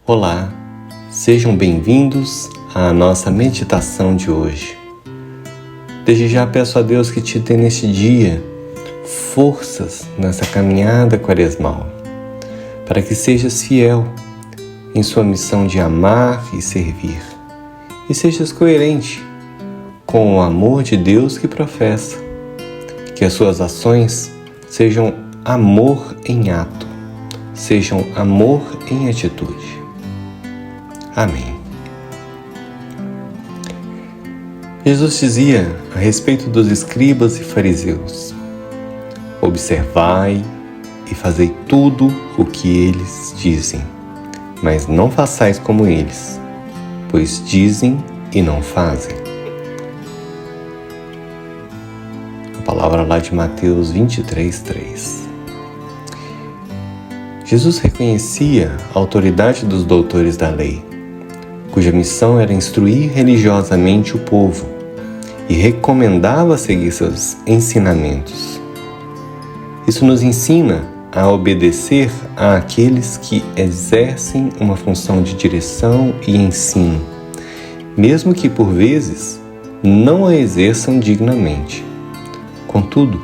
Olá, sejam bem-vindos à nossa meditação de hoje. Desde já peço a Deus que te dê neste dia forças nessa caminhada quaresmal, para que sejas fiel em sua missão de amar e servir, e sejas coerente com o amor de Deus que professa, que as suas ações sejam amor em ato, sejam amor em atitude. Amém. Jesus dizia a respeito dos escribas e fariseus: observai e fazei tudo o que eles dizem, mas não façais como eles, pois dizem e não fazem. A palavra lá de Mateus 23:3. Jesus reconhecia a autoridade dos doutores da lei, cuja missão era instruir religiosamente o povo, e recomendava seguir seus ensinamentos. Isso nos ensina a obedecer àqueles que exercem uma função de direção e ensino, mesmo que por vezes não a exerçam dignamente. Contudo,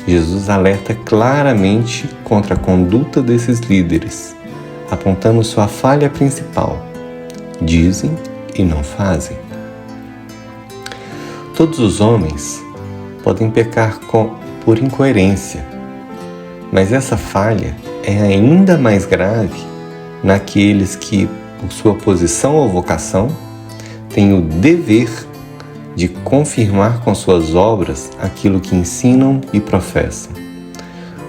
Jesus alerta claramente contra a conduta desses líderes, apontando sua falha principal: dizem e não fazem. Todos os homens podem pecar por incoerência, mas essa falha é ainda mais grave naqueles que, por sua posição ou vocação, têm o dever de confirmar com suas obras aquilo que ensinam e professam.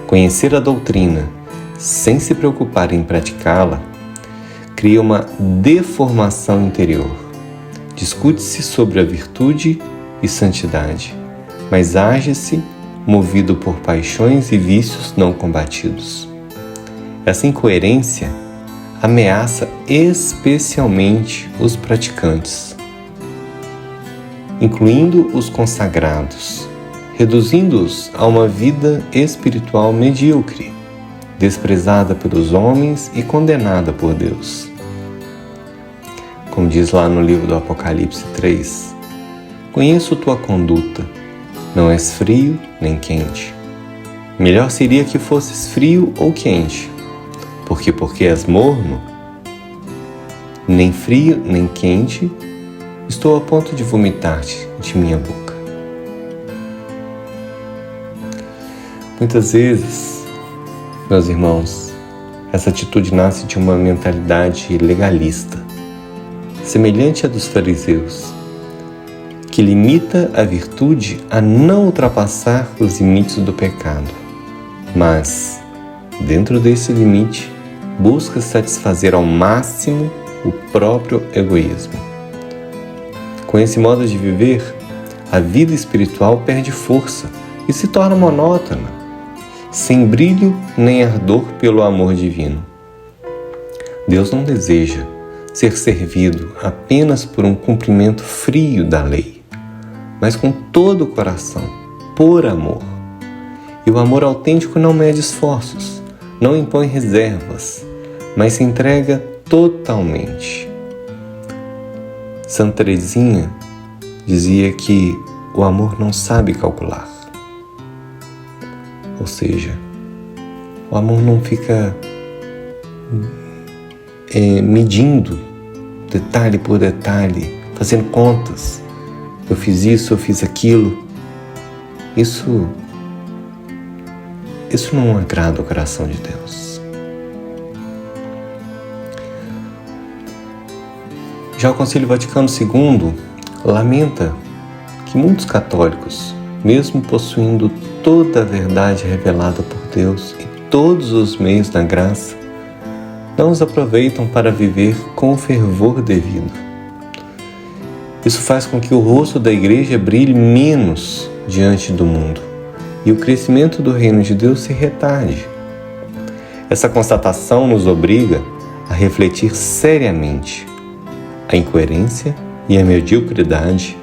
Conhecer a doutrina sem se preocupar em praticá-la cria uma deformação interior. Discute-se sobre a virtude e santidade, mas age-se movido por paixões e vícios não combatidos. Essa incoerência ameaça especialmente os praticantes, incluindo os consagrados, reduzindo-os a uma vida espiritual medíocre, desprezada pelos homens e condenada por Deus. Como diz lá no livro do Apocalipse 3, conheço tua conduta, não és frio nem quente. Melhor seria que fosses frio ou quente, porque és morno, nem frio nem quente, estou a ponto de vomitar-te de minha boca. Muitas vezes, meus irmãos, essa atitude nasce de uma mentalidade legalista, semelhante à dos fariseus, que limita a virtude a não ultrapassar os limites do pecado, mas, dentro desse limite, busca satisfazer ao máximo o próprio egoísmo. Com esse modo de viver, a vida espiritual perde força e se torna monótona, sem brilho nem ardor pelo amor divino. Deus não deseja ser servido apenas por um cumprimento frio da lei, mas com todo o coração, por amor. E o amor autêntico não mede esforços, não impõe reservas, mas se entrega totalmente. Santa Teresinha dizia que o amor não sabe calcular. Ou seja, o amor não fica medindo detalhe por detalhe, fazendo contas. Eu fiz isso, eu fiz aquilo. Isso não agrada o coração de Deus. Já o Concílio Vaticano II lamenta que muitos católicos, mesmo possuindo toda a verdade revelada por Deus e todos os meios da graça, não os aproveitam para viver com o fervor devido. Isso faz com que o rosto da Igreja brilhe menos diante do mundo e o crescimento do reino de Deus se retarde. Essa constatação nos obriga a refletir seriamente. A incoerência e a mediocridade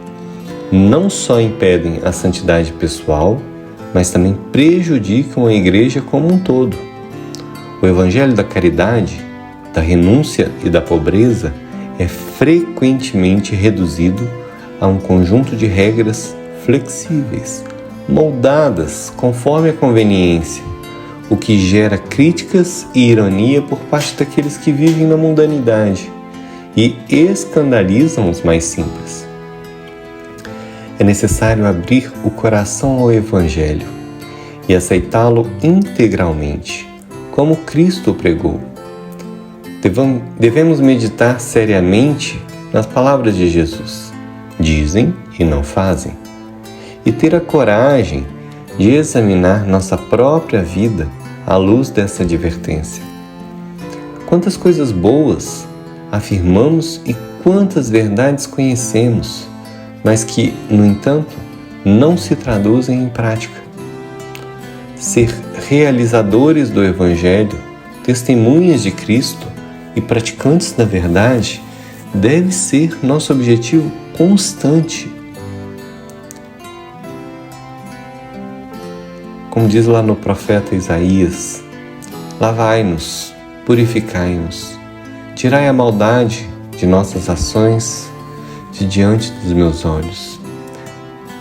não só impedem a santidade pessoal, mas também prejudicam a Igreja como um todo. O Evangelho da Caridade da renúncia e da pobreza é frequentemente reduzido a um conjunto de regras flexíveis, moldadas conforme a conveniência, o que gera críticas e ironia por parte daqueles que vivem na mundanidade e escandalizam os mais simples. É necessário abrir o coração ao Evangelho e aceitá-lo integralmente, como Cristo o pregou. Devemos meditar seriamente nas palavras de Jesus, dizem e não fazem, e ter a coragem de examinar nossa própria vida à luz dessa advertência. Quantas coisas boas afirmamos e quantas verdades conhecemos, mas que, no entanto, não se traduzem em prática. Ser realizadores do Evangelho, testemunhas de Cristo e praticantes da verdade deve ser nosso objetivo constante. Como diz lá no profeta Isaías, lavai-nos, purificai-nos, tirai a maldade de nossas ações de diante dos meus olhos.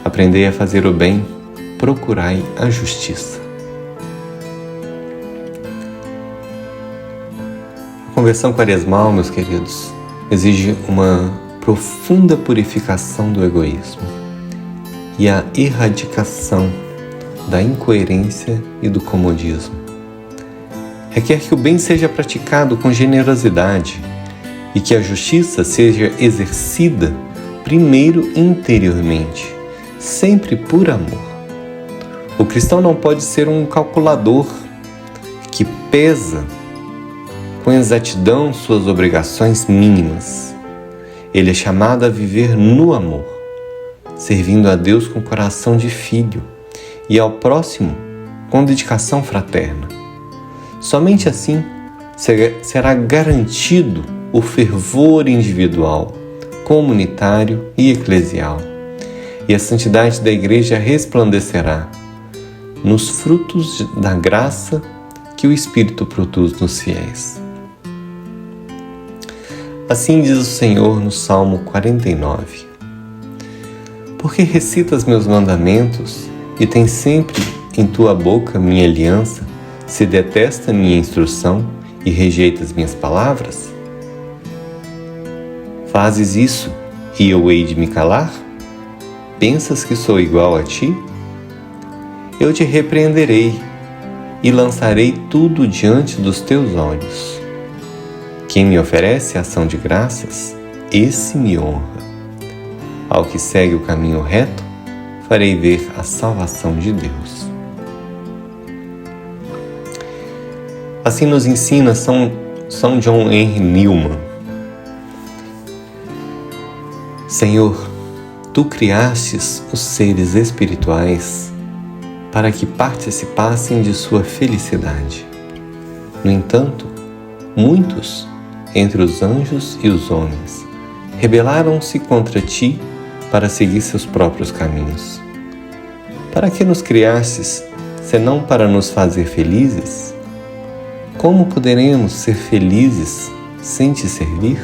Aprendei a fazer o bem, procurai a justiça. A conversão quaresmal, meus queridos, exige uma profunda purificação do egoísmo e a erradicação da incoerência e do comodismo. Requer que o bem seja praticado com generosidade e que a justiça seja exercida primeiro interiormente, sempre por amor. O cristão não pode ser um calculador que pesa com exatidão suas obrigações mínimas. Ele é chamado a viver no amor, servindo a Deus com coração de filho e ao próximo com dedicação fraterna. Somente assim será garantido o fervor individual, comunitário e eclesial, e a santidade da Igreja resplandecerá nos frutos da graça que o Espírito produz nos fiéis. Assim diz o Senhor no Salmo 49: Porque recitas meus mandamentos e tens sempre em tua boca minha aliança, se detesta minha instrução e rejeitas minhas palavras? Fazes isso e eu hei de me calar? Pensas que sou igual a ti? Eu te repreenderei e lançarei tudo diante dos teus olhos. Quem me oferece ação de graças, esse me honra. Ao que segue o caminho reto, farei ver a salvação de Deus. Assim nos ensina São John Henry Newman. Senhor, Tu criastes os seres espirituais para que participassem de sua felicidade. No entanto, muitos, entre os anjos e os homens, rebelaram-se contra Ti para seguir seus próprios caminhos. Para que nos criastes, senão para nos fazer felizes? Como poderemos ser felizes sem Te servir?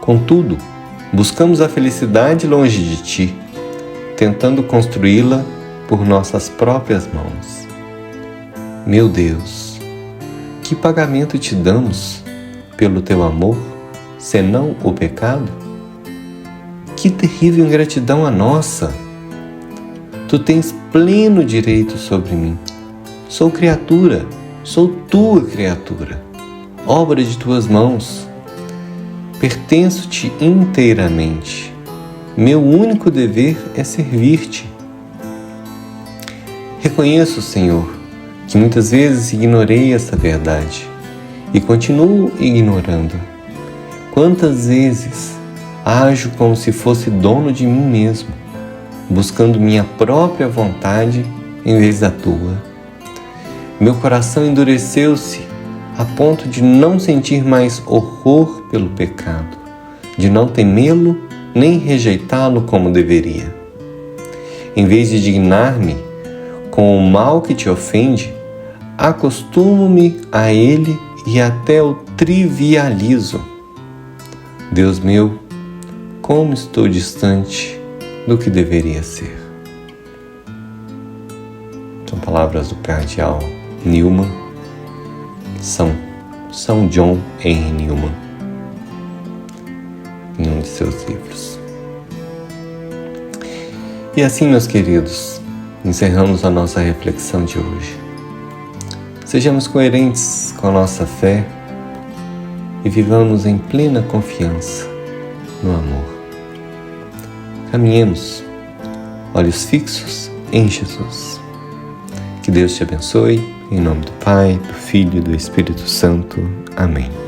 Contudo, buscamos a felicidade longe de Ti, tentando construí-la por nossas próprias mãos. Meu Deus, que pagamento Te damos pelo Teu amor, senão o pecado? Que terrível ingratidão a nossa! Tu tens pleno direito sobre mim. Sou criatura, sou Tua criatura, obra de Tuas mãos. Pertenço-Te inteiramente. Meu único dever é servir-Te. Reconheço, Senhor, que muitas vezes ignorei essa verdade e continuo ignorando. Quantas vezes ajo como se fosse dono de mim mesmo, buscando minha própria vontade em vez da Tua. Meu coração endureceu-se a ponto de não sentir mais horror pelo pecado, de não temê-lo nem rejeitá-lo como deveria. Em vez de dignar-me com o mal que Te ofende, acostumo-me a ele e até o trivializo. Deus meu, como estou distante do que deveria ser. São palavras do cardeal Newman, São John Henry Newman, em um de seus livros. E assim, meus queridos, encerramos a nossa reflexão de hoje. Sejamos coerentes com a nossa fé e vivamos em plena confiança no amor. Caminhemos, olhos fixos em Jesus. Que Deus te abençoe, em nome do Pai, do Filho e do Espírito Santo. Amém.